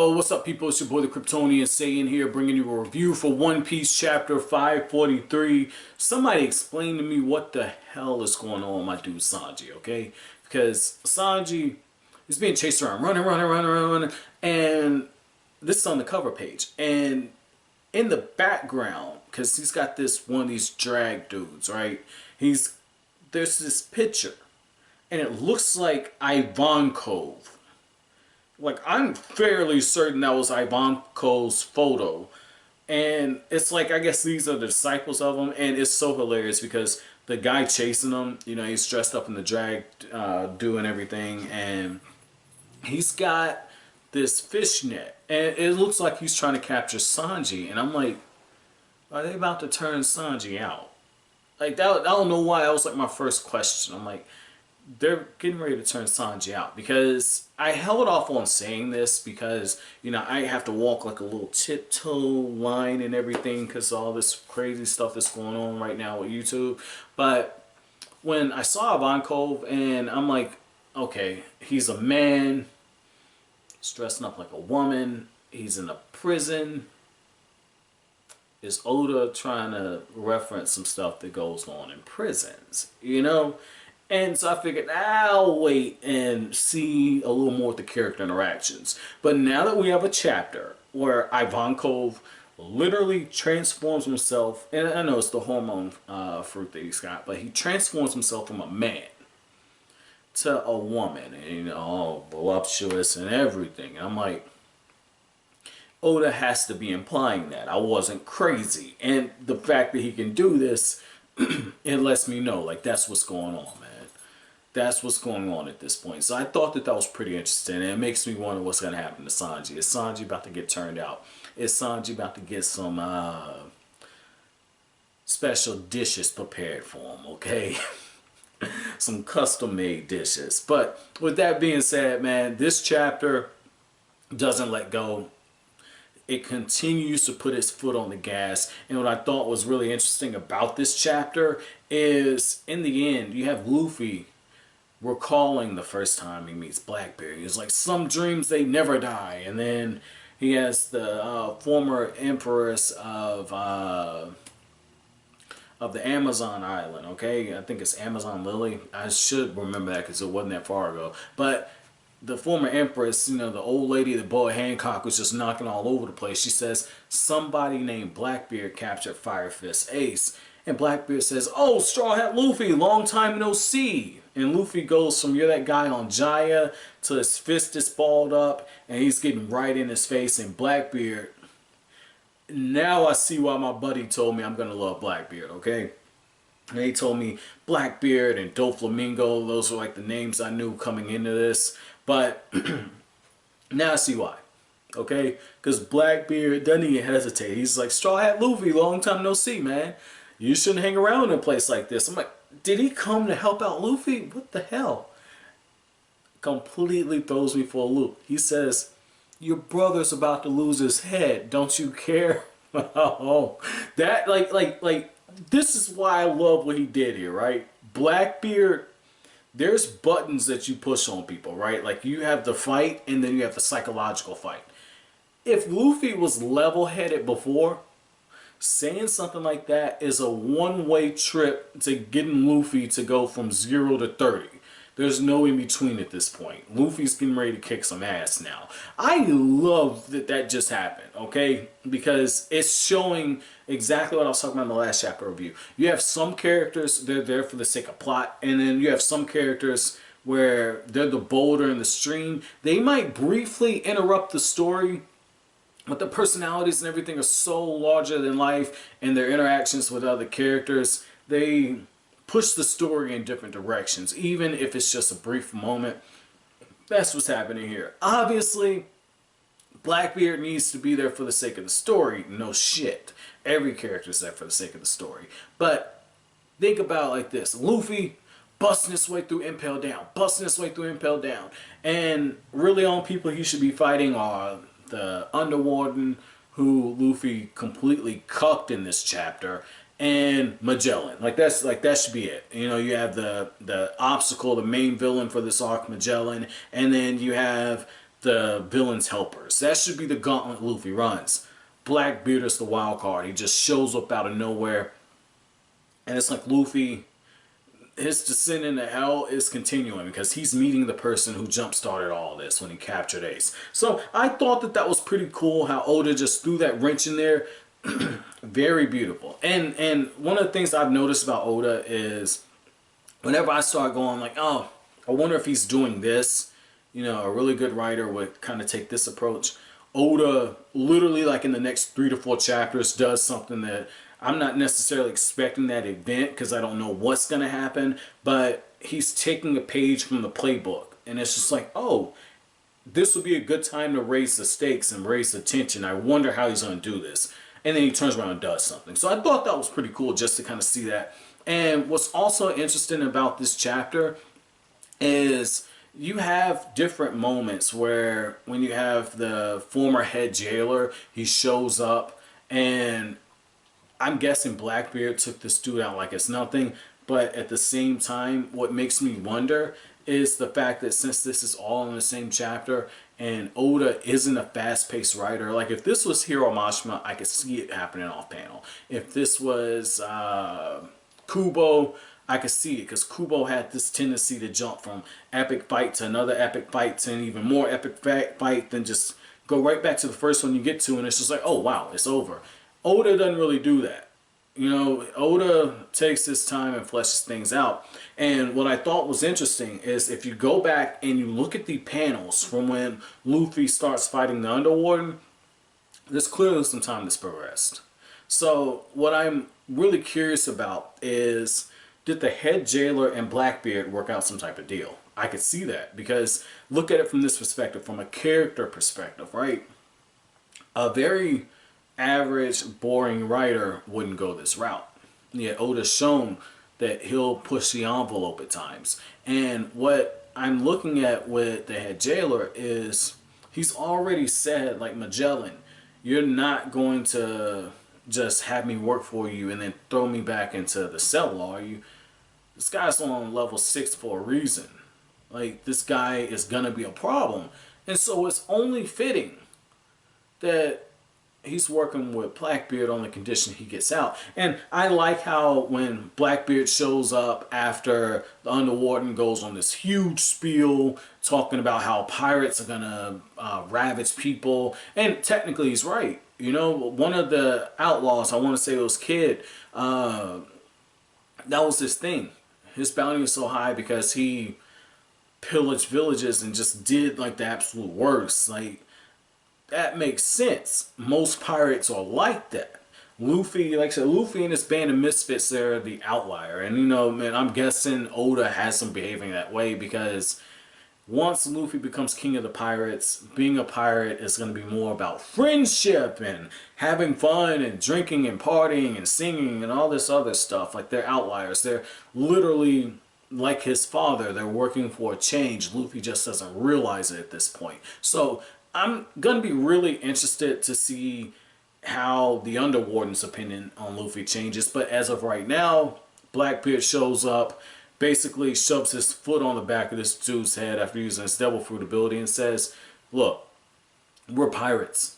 Yo, what's up, people? It's your boy the Kryptonian saying here, bringing you a review for One Piece chapter 543. Somebody explain to me what the hell is going on with my dude Sanji, okay? Because Sanji is being chased around, running, and this is on the cover page. And in the background, because he's got this one of these drag dudes, right? There's this picture, and it looks like Ivankov. Like, I'm fairly certain that was Ivanko's photo. And it's like, I guess these are the disciples of him. And it's so hilarious because the guy chasing him, you know, he's dressed up in the drag, doing everything. And he's got this fishnet. And it looks like he's trying to capture Sanji. And I'm like, are they about to turn Sanji out? Like, that, I don't know why. That was like my first question. I'm like, they're getting ready to turn Sanji out, because I held off on saying this because, you know, I have to walk like a little tiptoe line and everything because all this crazy stuff that's going on right now with YouTube. But when I saw Ivankov, and I'm like, okay, he's a man, he's dressing up like a woman, he's in a prison. Is Oda trying to reference some stuff that goes on in prisons, you know? And so I figured, I'll wait and see a little more with the character interactions. But now that we have a chapter where Ivankov literally transforms himself, and I know it's the hormone fruit that he's got, but he transforms himself from a man to a woman, and, you know, all voluptuous and everything. And I'm like, Oda has to be implying that I wasn't crazy. And the fact that he can do this, it lets me know, like, that's what's going on, man. That's what's going on at this point. So I thought that was pretty interesting. And it makes me wonder what's going to happen to Sanji. Is Sanji about to get turned out? Is Sanji about to get some special dishes prepared for him, okay? Some custom-made dishes. But with that being said, man, this chapter doesn't let go. It continues to put its foot on the gas. And what I thought was really interesting about this chapter is, in the end, you have Luffy recalling the first time he meets Blackbeard. He's like, some dreams, they never die. And then he has the former empress of the Amazon island, okay? I think it's Amazon Lily. I should remember that because it wasn't that far ago. But the former empress, you know, the old lady that Boa Hancock was just knocking all over the place. She says, somebody named Blackbeard captured Fire Fist Ace. And Blackbeard says, oh, Straw Hat Luffy, long time no see. And Luffy goes from, you're that guy on Jaya, to his fist is balled up, and he's getting right in his face. And Blackbeard, now I see why my buddy told me I'm going to love Blackbeard, okay? And he told me Blackbeard and Doflamingo, those were like the names I knew coming into this. But now I see why, okay? Because Blackbeard doesn't even hesitate. He's like, Straw Hat Luffy, long time no see, man. You shouldn't hang around in a place like this. I'm like, did he come to help out Luffy? What the hell? Completely throws me for a loop. He says, your brother's about to lose his head. Don't you care? Oh, that, like, this is why I love what he did here, right? Blackbeard, there's buttons that you push on people, right? Like, you have the fight, and then you have the psychological fight. If Luffy was level-headed before, saying something like that is a one-way trip to getting Luffy to go from 0 to 30. There's no in between at this point. Luffy's getting ready to kick some ass now. I love that that just happened, okay? Because it's showing exactly what I was talking about in the last chapter review. You have some characters, they're there for the sake of plot, and then you have some characters where they're the boulder in the stream. They might briefly interrupt the story, but the personalities and everything are so larger than life, and their interactions with other characters, they push the story in different directions, even if it's just a brief moment. That's what's happening here. Obviously, Blackbeard needs to be there for the sake of the story. No shit. Every character is there for the sake of the story. But think about it like this. Luffy busting his way through Impel Down. Busting his way through Impel Down. And really on people he should be fighting are the Underwarden, who Luffy completely cucked in this chapter, and Magellan. Like that should be it. You know, you have the obstacle, the main villain for this arc, Magellan, and then you have the villain's helpers. That should be the gauntlet Luffy runs. Blackbeard is the wild card. He just shows up out of nowhere. And it's like Luffy, his descent into hell is continuing because he's meeting the person who jump-started all this when he captured Ace. So I thought that that was pretty cool how Oda just threw that wrench in there. Very beautiful. And one of the things I've noticed about Oda is whenever I start going like, oh, I wonder if he's doing this, you know, a really good writer would kind of take this approach. Oda literally like in the next 3 to 4 chapters does something that I'm not necessarily expecting that event because I don't know what's going to happen, but he's taking a page from the playbook and it's just like, oh, this would be a good time to raise the stakes and raise the tension. I wonder how he's going to do this. And then he turns around and does something. So I thought that was pretty cool just to kind of see that. And what's also interesting about this chapter is you have different moments where when you have the former head jailer, he shows up and I'm guessing Blackbeard took this dude out like it's nothing. But at the same time, what makes me wonder is the fact that since this is all in the same chapter and Oda isn't a fast-paced writer, like if this was Hiro Mashima, I could see it happening off panel. If this was Kubo, I could see it because Kubo had this tendency to jump from epic fight to another epic fight to an even more epic fight than just go right back to the first one you get to and it's just like, oh wow, it's over. Oda doesn't really do that. You know, Oda takes his time and fleshes things out. And what I thought was interesting is if you go back and you look at the panels from when Luffy starts fighting the Underwarden, there's clearly some time that's progressed. So what I'm really curious about is, did the head jailer and Blackbeard work out some type of deal? I could see that because look at it from this perspective, from a character perspective, right? A very average, boring writer wouldn't go this route. Yet Oda's shown that he'll push the envelope at times. And what I'm looking at with the head jailer is he's already said, like Magellan, you're not going to just have me work for you and then throw me back into the cell, are you? This guy's on level 6 for a reason. Like, this guy is going to be a problem. And so it's only fitting that he's working with Blackbeard on the condition he gets out. And I like how when Blackbeard shows up after the Underwarden goes on this huge spiel talking about how pirates are going to ravage people. And technically he's right. You know, one of the outlaws, I want to say it was Kid, that was his thing. His bounty was so high because he pillaged villages and just did like the absolute worst. Like, that makes sense. Most pirates are like that. Luffy, like I said, Luffy and his band of misfits, they're the outlier. And you know, man, I'm guessing Oda has them behaving that way because once Luffy becomes king of the pirates, being a pirate is going to be more about friendship and having fun and drinking and partying and singing and all this other stuff. Like, they're outliers. They're literally like his father. They're working for a change. Luffy just doesn't realize it at this point. So I'm going to be really interested to see how the Underwarden's opinion on Luffy changes. But as of right now, Blackbeard shows up, basically shoves his foot on the back of this dude's head after using his devil fruit ability and says, look, we're pirates.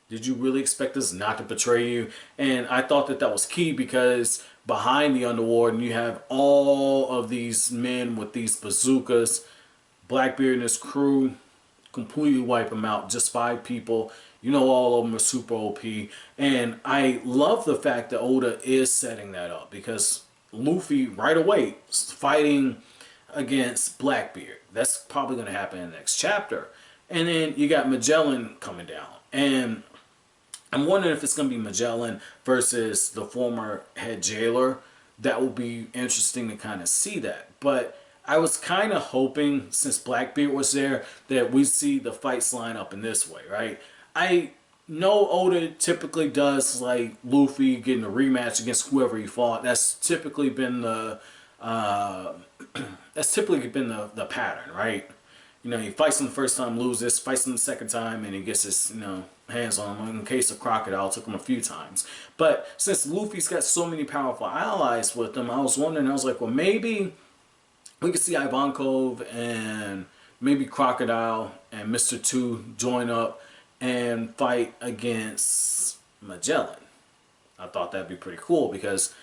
Did you really expect us not to betray you? And I thought that that was key because behind the Underwarden, you have all of these men with these bazookas. Blackbeard and his crew completely wipe them out. Just 5 people. You know, all of them are super OP. And I love the fact that Oda is setting that up because Luffy right away is fighting against Blackbeard. That's probably going to happen in the next chapter. And then you got Magellan coming down. And I'm wondering if it's going to be Magellan versus the former head jailer. That will be interesting to kind of see that. But I was kind of hoping, since Blackbeard was there, that we'd see the fights line up in this way, right? I know Oda typically does, like, Luffy getting a rematch against whoever he fought. That's typically been the pattern, right? You know, he fights him the first time, loses, fights him the second time, and he gets his, you know, hands on him. In case of Crocodile, it took him a few times. But since Luffy's got so many powerful allies with him, I was wondering, I was like, well, maybe we could see Ivankov and maybe Crocodile and Mr. 2 join up and fight against Magellan. I thought that'd be pretty cool because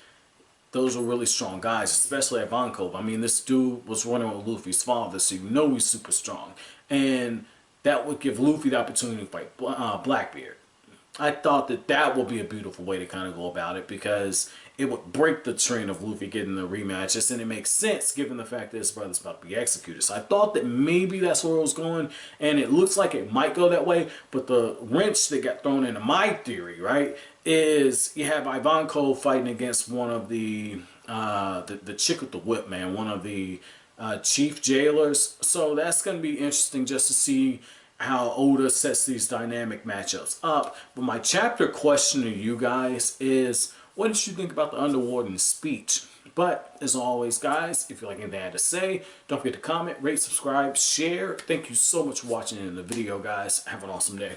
those were really strong guys, especially at Ivankov. I mean, this dude was running with Luffy's father, so you know he's super strong. And that would give Luffy the opportunity to fight Blackbeard. I thought that that would be a beautiful way to kind of go about it because it would break the trend of Luffy getting the rematches, and it makes sense given the fact that his brother's about to be executed. So I thought that maybe that's where it was going, and it looks like it might go that way, but the wrench that got thrown into my theory, right, is you have Ivankov fighting against one of the chick with the whip, man, one of the chief jailers. So that's going to be interesting just to see how Oda sets these dynamic matchups up. But my chapter question to you guys is, what did you think about the Underwarden's speech? But as always, guys, if you like anything I had to say, don't forget to comment, rate, subscribe, share. Thank you so much for watching in the video, guys. Have an awesome day.